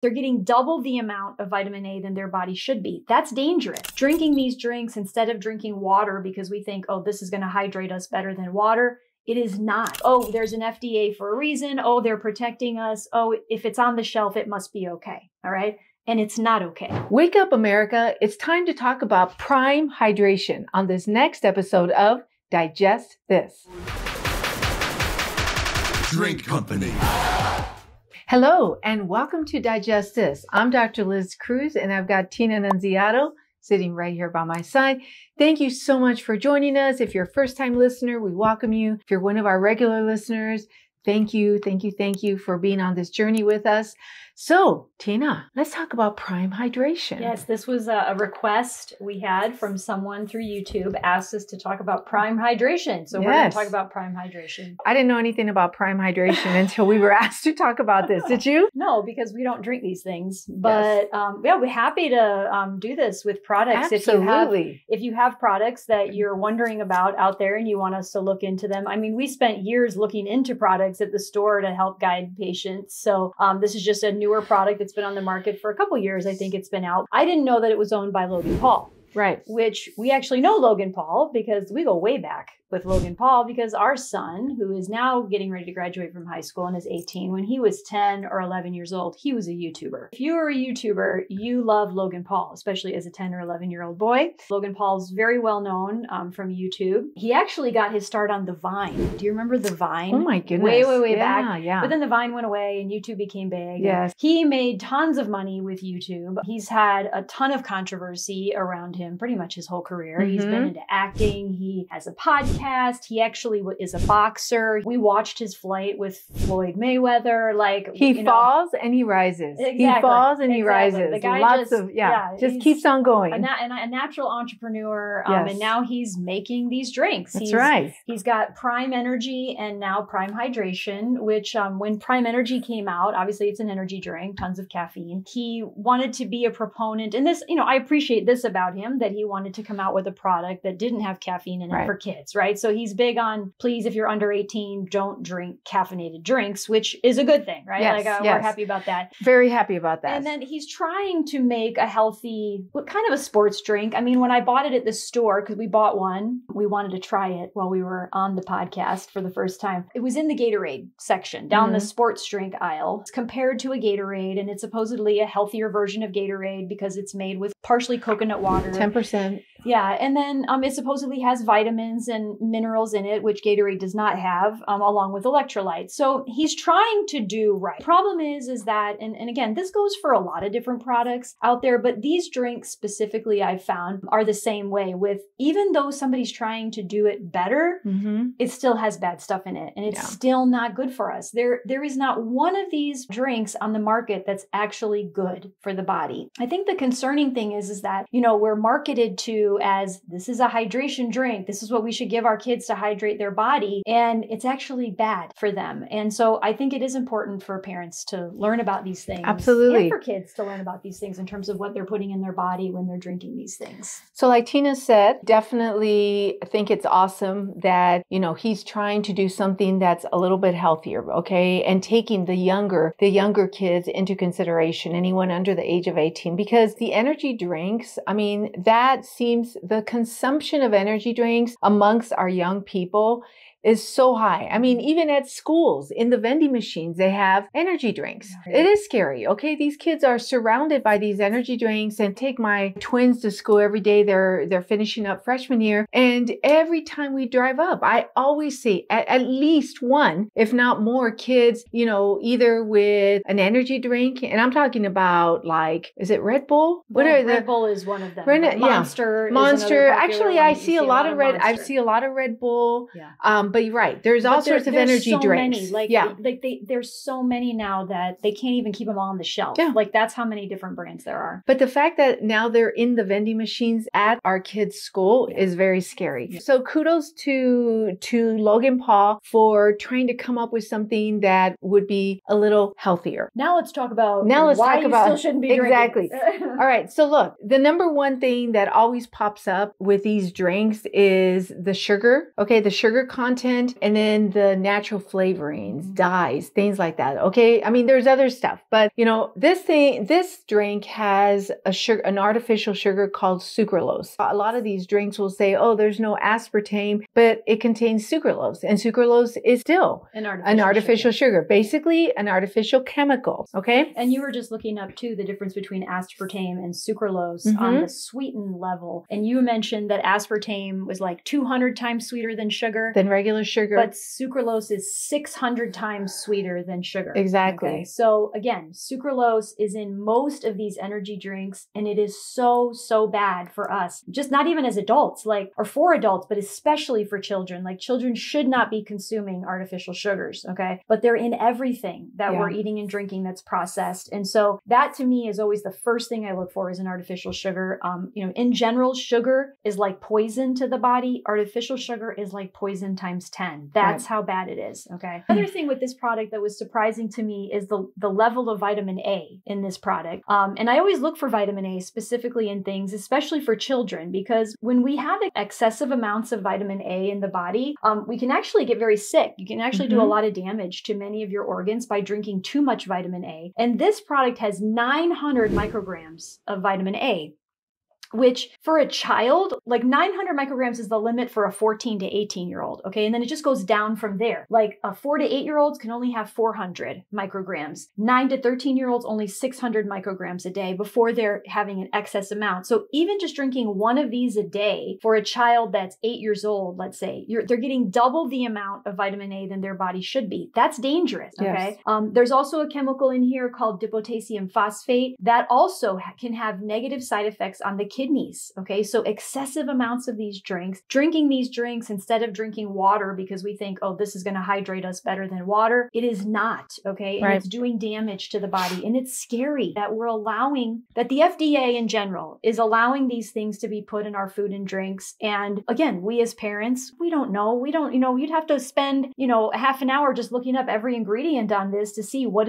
They're getting double the amount of vitamin A than their body should be. That's dangerous. Drinking these drinks instead of drinking water because we think, oh, this is going to hydrate us better than water. It is not. Oh, there's an FDA for a reason. Oh, they're protecting us. Oh, if it's on the shelf, it must be okay. All right. And it's not okay. Wake up, America. It's time to talk about prime hydration on this next episode of Digest This. Drink Company. Hello, and welcome to Digest This. I'm Dr. Liz Cruz, and I've got Tina Nunziato sitting right here by my side. Thank you so much for joining us. If you're a first-time listener, we welcome you. If you're one of our regular listeners, thank you for being on this journey with us. So, Tina, let's talk about prime hydration. Yes, this was a request we had from someone through YouTube, asked us to talk about prime hydration. So we're going to talk about prime hydration. I didn't know anything about prime hydration until we were asked to talk about this. Did you? No, because we don't drink these things. But we're happy to do this with products. Absolutely. If you have products that you're wondering about out there and you want us to look into them. I mean, we spent years looking into products at the store to help guide patients. So this is just a newer product that's been on the market for a couple years. I think it's been out. I didn't know that it was owned by Logan Paul. Right. Which we actually know Logan Paul because we go way back with Logan Paul because our son, who is now getting ready to graduate from high school and is 18, when he was 10 or 11 years old, he was a YouTuber. If you were a YouTuber, you love Logan Paul, especially as a 10 or 11-year-old boy. Logan Paul's very well known from YouTube. He actually got his start on the Vine. Do you remember the Vine? Oh my goodness. Way back. Yeah. But then the Vine went away and YouTube became big. Yes. He made tons of money with YouTube. He's had a ton of controversy around him pretty much his whole career. He's been into acting. He has a podcast. He actually is a boxer. We watched his fight with Floyd Mayweather. He falls and he rises. Exactly. He falls and he rises. The guy just keeps on going. A natural entrepreneur. Yes. And now he's making these drinks. That's right. He's got Prime Energy and now Prime Hydration, which when Prime Energy came out, obviously it's an energy drink, tons of caffeine. He wanted to be a proponent. And this, I appreciate this about him, that he wanted to come out with a product that didn't have caffeine in it for kids, right? So he's big on, please, if you're under 18, don't drink caffeinated drinks, which is a good thing, right? Yes, We're happy about that. Very happy about that. And then he's trying to make a healthy, kind of a sports drink. I mean, when I bought it at the store, because we bought one, we wanted to try it while we were on the podcast for the first time. It was in the Gatorade section, down the sports drink aisle. It's compared to a Gatorade, and it's supposedly a healthier version of Gatorade because it's made with partially coconut water. 10%. Yeah. And then it supposedly has vitamins and minerals in it, which Gatorade does not have, along with electrolytes. So he's trying to do right. Problem is that, and again, this goes for a lot of different products out there, but these drinks specifically I've found are the same way with, even though somebody's trying to do it better, it still has bad stuff in it. And it's still not good for us. There is not one of these drinks on the market that's actually good for the body. I think the concerning thing is that, we're marketed to as this is a hydration drink. This is what we should give our kids to hydrate their body. And it's actually bad for them. And so I think it is important for parents to learn about these things. Absolutely. And for kids to learn about these things in terms of what they're putting in their body when they're drinking these things. So like Tina said, definitely think it's awesome that, he's trying to do something that's a little bit healthier, okay? And taking the younger kids into consideration, anyone under the age of 18, because the energy drinks, the consumption of energy drinks amongst our young people is so high. I mean, even at schools, in the vending machines, they have energy drinks. It is scary. Okay. These kids are surrounded by these energy drinks, and take my twins to school every day. They're finishing up freshman year. And every time we drive up, I always see at least one, if not more kids, either with an energy drink. And I'm talking about is it Red Bull? Red Bull is one of them. Monster. Actually, I see a lot of Red. I see a lot of Red Bull. Yeah. But you're right. There's all sorts of energy drinks. There's so many now that they can't even keep them all on the shelf. Yeah. That's how many different brands there are. But the fact that now they're in the vending machines at our kids' school is very scary. Yeah. So kudos to Logan Paul for trying to come up with something that would be a little healthier. Now let's talk about why you still shouldn't be drinking. Exactly. All right. So look, the number one thing that always pops up with these drinks is the sugar. Okay. The sugar content content, and then the natural flavorings, dyes, things like that. Okay. I mean, there's other stuff, but this drink has an artificial sugar called sucralose. A lot of these drinks will say, oh, there's no aspartame, but it contains sucralose, and sucralose is still an artificial sugar, basically an artificial chemical. Okay. And you were just looking up too the difference between aspartame and sucralose on the sweetened level. And you mentioned that aspartame was like 200 times sweeter than sugar. Than regular sugar. But sucralose is 600 times sweeter than sugar. Exactly. Okay? So again, sucralose is in most of these energy drinks, and it is so, so bad for us. Just not even as adults, or for adults, but especially for children. Like, children should not be consuming artificial sugars, okay? But they're in everything that we're eating and drinking that's processed. And so that to me is always the first thing I look for is an artificial sugar. In general, sugar is like poison to the body. Artificial sugar is like poison times 10. That's how bad it is, okay? Another thing with this product that was surprising to me is the level of vitamin A in this product. And I always look for vitamin A specifically in things, especially for children, because when we have excessive amounts of vitamin A in the body, we can actually get very sick. You can actually do a lot of damage to many of your organs by drinking too much vitamin A. And this product has 900 micrograms of vitamin A, which for a child, 900 micrograms is the limit for a 14 to 18-year-old, okay? And then it just goes down from there. A 4 to 8-year-olds can only have 400 micrograms. 9 to 13-year-olds, only 600 micrograms a day before they're having an excess amount. So even just drinking one of these a day for a child that's 8 years old, let's say, they're getting double the amount of vitamin A than their body should be. That's dangerous, okay? Yes. There's also a chemical in here called dipotassium phosphate that also can have negative side effects on the kidneys. Okay. So excessive amounts of these drinks, drinking these drinks instead of drinking water because we think, oh, this is going to hydrate us better than water. It is not. Okay. And it's doing damage to the body. And it's scary that that the FDA in general is allowing these things to be put in our food and drinks. And again, we as parents, we don't know. You'd have to spend, a half an hour just looking up every ingredient on this to see what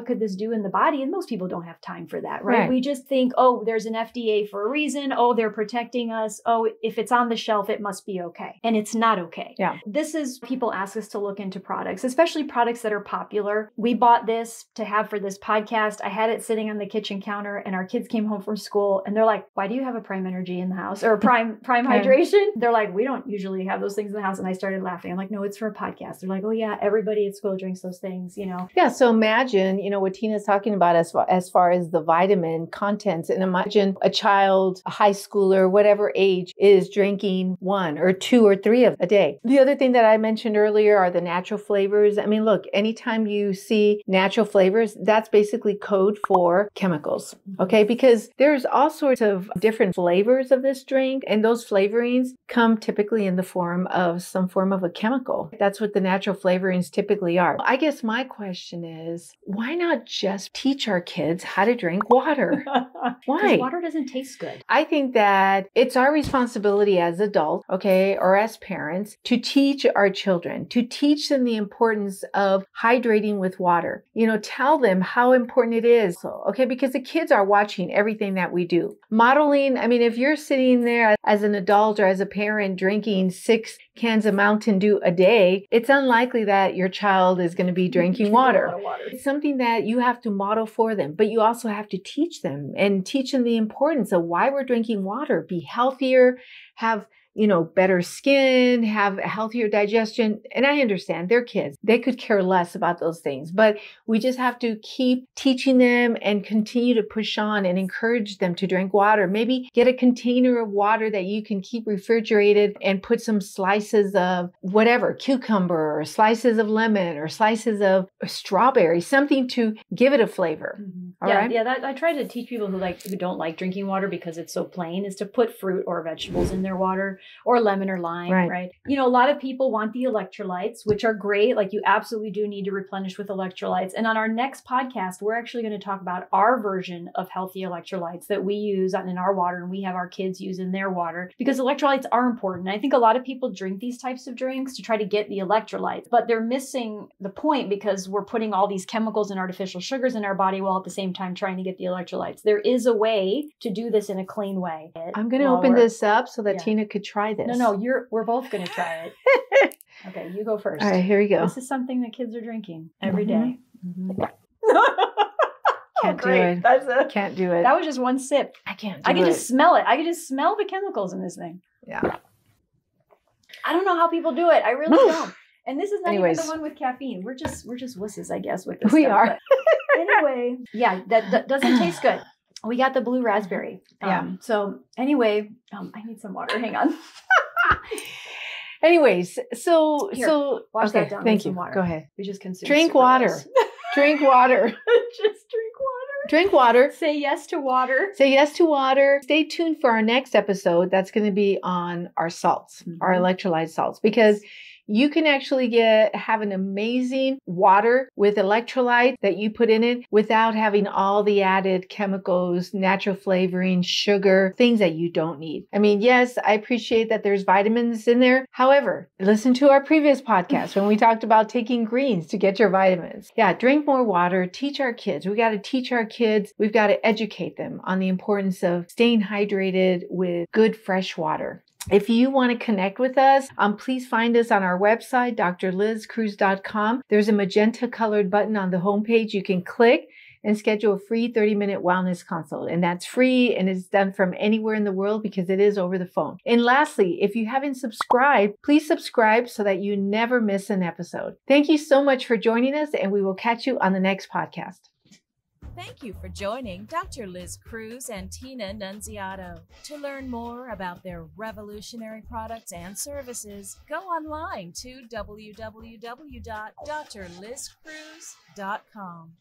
could this do in the body? And most people don't have time for that, right? We just think, oh, there's an FDA for a reason. Oh, they're protecting us. Oh, if it's on the shelf, it must be okay. And it's not okay. Yeah. This is, people ask us to look into products, especially products that are popular. We bought this to have for this podcast. I had it sitting on the kitchen counter and our kids came home from school and they're like, why do you have a Prime Energy in the house or Prime Hydration? They're like, we don't usually have those things in the house. And I started laughing. I'm like, no, it's for a podcast. They're like, oh yeah, everybody at school drinks those things, Yeah. So imagine, what Tina's talking about as far as the vitamin contents, and imagine a child, a high schooler, whatever age, is drinking 1 or 2 or 3 of a day. The other thing that I mentioned earlier are the natural flavors. I mean, look, anytime you see natural flavors, that's basically code for chemicals. Okay. Because there's all sorts of different flavors of this drink, and those flavorings come typically in the form of some form of a chemical. That's what the natural flavorings typically are. I guess my question is, why not just teach our kids how to drink water? Why? Because water doesn't taste good. I think that it's our responsibility as adults, okay, or as parents, to teach our children, to teach them the importance of hydrating with water. Tell them how important it is. Okay, because the kids are watching everything that we do. Modeling, I mean, if you're sitting there as an adult or as a parent drinking 6 cans of Mountain Dew a day, it's unlikely that your child is going to be drinking water. It's something that you have to model for them, but you also have to teach them the importance of why we're drinking water. Be healthier, have better skin, have a healthier digestion. And I understand they're kids. They could care less about those things, but we just have to keep teaching them and continue to push on and encourage them to drink water. Maybe get a container of water that you can keep refrigerated and put some slices of whatever, cucumber or slices of lemon or slices of strawberry, something to give it a flavor. Mm-hmm. That I try to teach people who don't like drinking water because it's so plain is to put fruit or vegetables in their water. Or lemon or lime, right? A lot of people want the electrolytes, which are great. You absolutely do need to replenish with electrolytes. And on our next podcast, we're actually going to talk about our version of healthy electrolytes that we use in our water and we have our kids use in their water because electrolytes are important. I think a lot of people drink these types of drinks to try to get the electrolytes, but they're missing the point because we're putting all these chemicals and artificial sugars in our body while at the same time trying to get the electrolytes. There is a way to do this in a clean way. I'm going to open this up so that Tina could try this. No, we're both going to try it. Okay, you go first. All right, here we go. This is something that kids are drinking every day. Can't do great. it. Can't do it. That was just one sip. I can't do it. I can just smell it. I can just smell the chemicals in this thing. Yeah. I don't know how people do it. I really don't. And this is not Anyways. even the one with caffeine. We're just wusses, I guess, with this We stuff. are. But anyway, yeah, that doesn't taste good. We got the blue raspberry. So anyway, I need some water. Hang on. Anyways, Here, so wash okay, that down with thank some you. water. Go ahead. We just consumed Drink super water. less. Drink water. Just drink water. Drink water. Say yes to water. Say yes to water. Stay tuned for our next episode. That's going to be on our salts, our electrolyte salts, because you can actually have an amazing water with electrolyte that you put in it without having all the added chemicals, natural flavoring, sugar, things that you don't need. I mean, yes, I appreciate that there's vitamins in there. However, listen to our previous podcast when we talked about taking greens to get your vitamins. Yeah, drink more water, teach our kids. We got to teach our kids. We've got to educate them on the importance of staying hydrated with good fresh water. If you want to connect with us, please find us on our website, drlizcruz.com. There's a magenta colored button on the homepage. You can click and schedule a free 30-minute wellness consult. And that's free and it's done from anywhere in the world because it is over the phone. And lastly, if you haven't subscribed, please subscribe so that you never miss an episode. Thank you so much for joining us, and we will catch you on the next podcast. Thank you for joining Dr. Liz Cruz and Tina Nunziato. To learn more about their revolutionary products and services, go online to www.drlizcruz.com.